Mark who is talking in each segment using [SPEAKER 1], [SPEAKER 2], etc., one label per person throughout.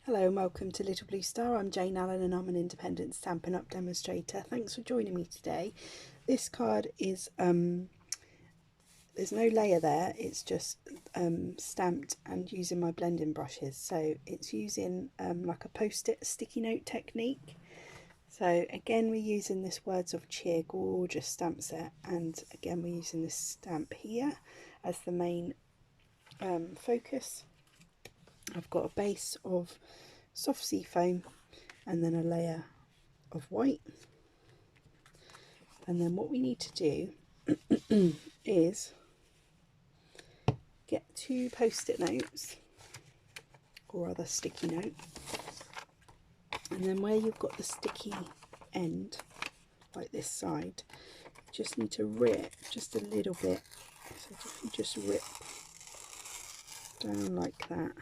[SPEAKER 1] Hello and welcome to Little Blue Star. I'm Jane Allen and I'm an independent Stampin' Up demonstrator. Thanks for joining me today. This card is, there's no layer there, it's just stamped and using my blending brushes. So it's using like a post-it sticky note technique. So again we're using this Words of Cheer gorgeous stamp set, and again we're using this stamp here as the main focus. I've got a base of soft sea foam and then a layer of white, and then what we need to do is get two post-it notes or other sticky note, and then where you've got the sticky end like this side, you just need to rip just a little bit. So if you just rip down like that,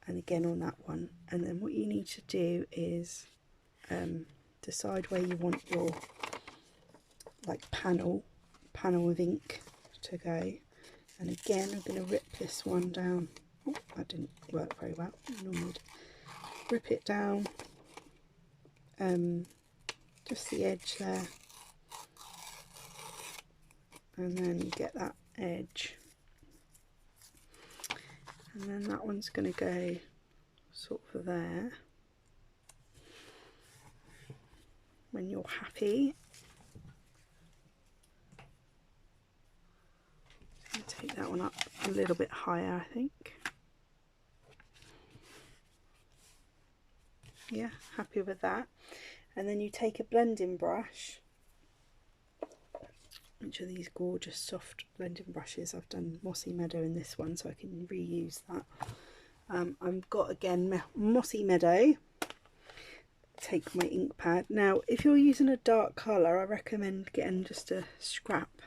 [SPEAKER 1] and again on that one, and then what you need to do is decide where you want your like panel of ink to go. And again I'm going to rip this one down. Oh, that didn't work very well. Normally rip it down, just the edge there, and then you get that edge, and then that one's going to go sort of there. When you're happy, take that one up a little bit higher, I think. Yeah, happy with that. And then you take a blending brush, which are these gorgeous soft blending brushes. I've done Mossy Meadow in this one, so I can reuse that. I've got again Mossy Meadow. Take my ink pad. Now if you're using a dark colour, I recommend getting just a scrap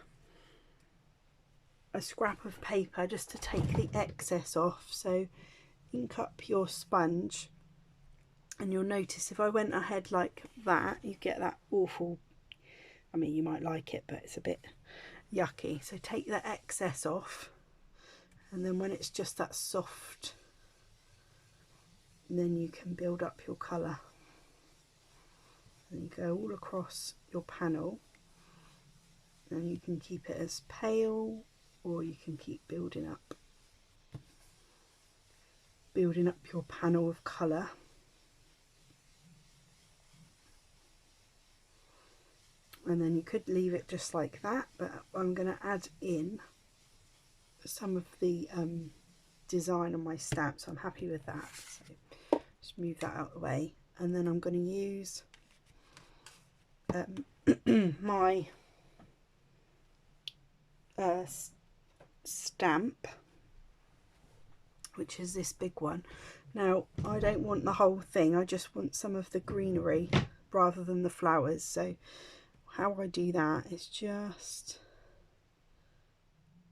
[SPEAKER 1] of paper just to take the excess off. So ink up your sponge, and you'll notice if I went ahead like that, you get that awful, I mean you might like it, but it's a bit yucky. So take the excess off, and then when it's just that soft, then you can build up your colour. And you go all across your panel, and you can keep it as pale, or you can keep building up your panel of colour. And then you could leave it just like that, but I'm going to add in some of the design on my stamp, so I'm happy with that. So just move that out of the way, and then I'm going to use my stamp, which is this big one. Now I don't want the whole thing, I just want some of the greenery rather than the flowers. So how I do that is just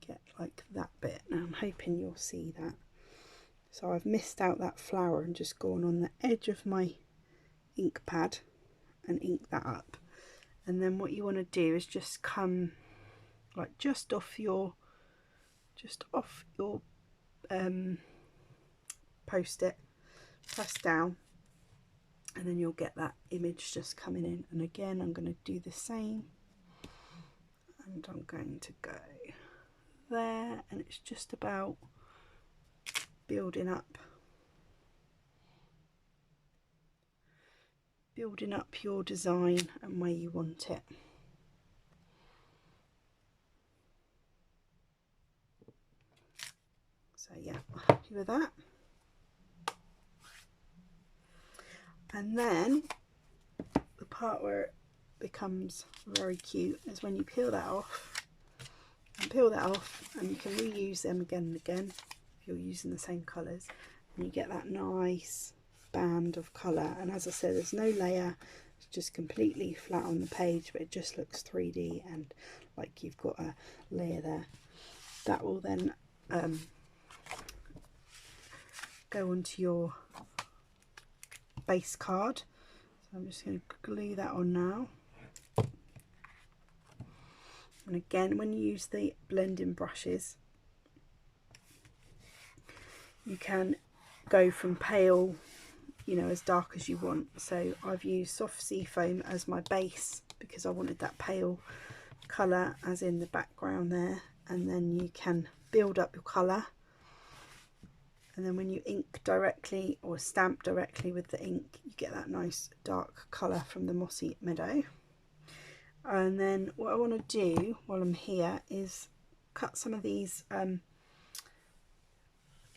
[SPEAKER 1] get like that bit. Now I'm hoping you'll see that. So I've missed out that flower and just gone on the edge of my ink pad and ink that up. And then what you want to do is just come like just off your post-it, press down, and then you'll get that image just coming in. And again I'm going to do the same, and I'm going to go there, and it's just about building up your design and where you want it. So yeah, I'm happy with that. And then the part where it becomes very cute is when you peel that off, and you can reuse them again and again if you're using the same colours, and you get that nice band of colour. And as I said, there's no layer, it's just completely flat on the page, but it just looks 3D and like you've got a layer there. That will then go onto your base card. So I'm just going to glue that on now. And again, when you use the blending brushes, you can go from pale, you know, as dark as you want. So I've used soft sea foam as my base because I wanted that pale colour as in the background there, and then you can build up your colour, and then when you ink directly or stamp directly with the ink, you get that nice dark colour from the mossy meadow. And then what I want to do while I'm here is cut some of these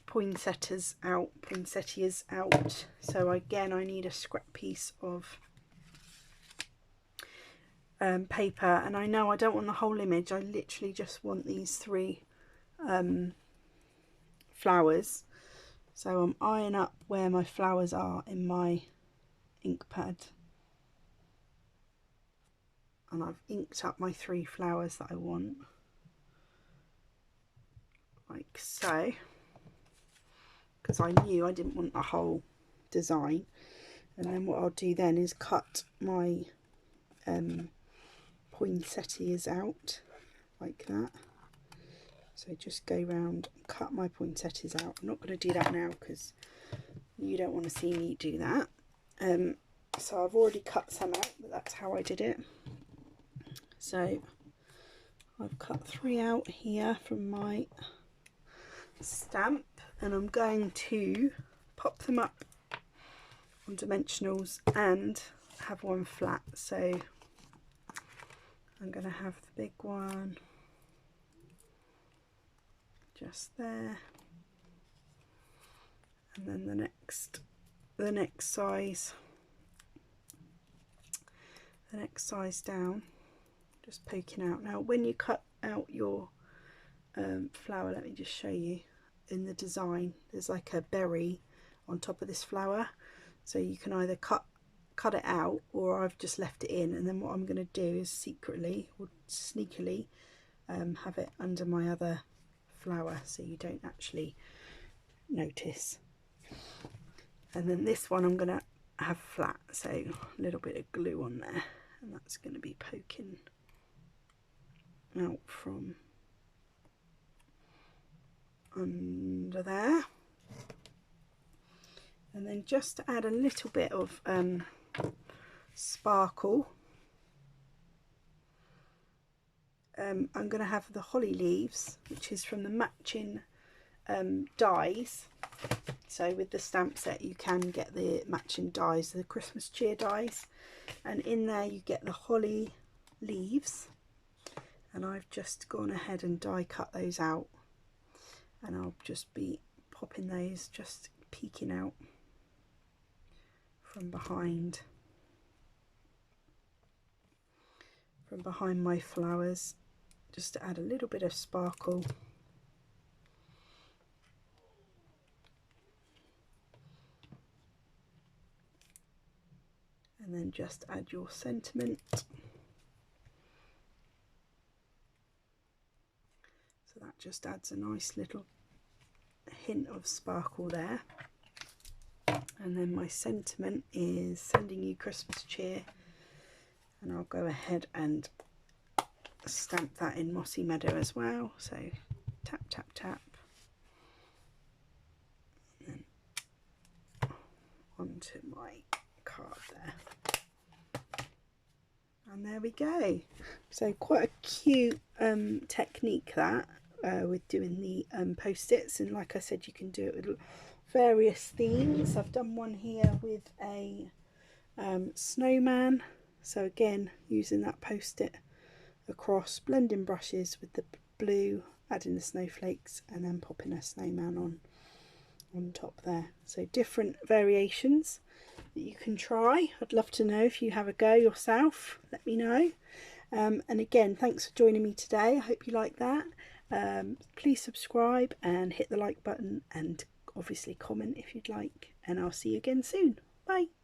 [SPEAKER 1] poinsettias out. So again, I need a scrap piece of paper, and I know I don't want the whole image, I literally just want these 3 flowers. So I'm eyeing up where my flowers are in my ink pad, and I've inked up my 3 flowers that I want, like so, because I knew I didn't want the whole design. And then what I'll do then is cut my poinsettias out like that. So just go round and cut my poinsettias out. I'm not going to do that now because you don't want to see me do that. So I've already cut some out, but that's how I did it. So I've cut 3 out here from my stamp, and I'm going to pop them up on dimensionals and have one flat. So I'm going to have the big one just there, and then the next size down, just poking out. Now when you cut out your flower, let me just show you, in the design there's like a berry on top of this flower, so you can either cut it out, or I've just left it in, and then what I'm going to do is secretly or sneakily have it under my other flower so you don't actually notice. And then this one I'm going to have flat, so a little bit of glue on there, and that's going to be poking out from under there. And then just to add a little bit of sparkle, I'm going to have the holly leaves, which is from the matching dies. So with the stamp set you can get the matching dies, the Christmas cheer dies, and in there you get the holly leaves, and I've just gone ahead and die cut those out, and I'll just be popping those, just peeking out from behind my flowers, just to add a little bit of sparkle. And then just add your sentiment. So that just adds a nice little hint of sparkle there. And then my sentiment is sending you Christmas cheer, and I'll go ahead and stamp that in Mossy Meadow as well. So tap tap tap, and then onto my card there, and there we go. So quite a cute technique that with doing the post-its, and like I said, you can do it with various themes. I've done one here with a snowman, so again using that post-it across, blending brushes with the blue, adding the snowflakes, and then popping a snowman on top there. So different variations that you can try. I'd love to know if you have a go yourself, let me know. And again, thanks for joining me today. I hope you like that. Please subscribe and hit the like button, and obviously comment if you'd like, and I'll see you again soon. Bye.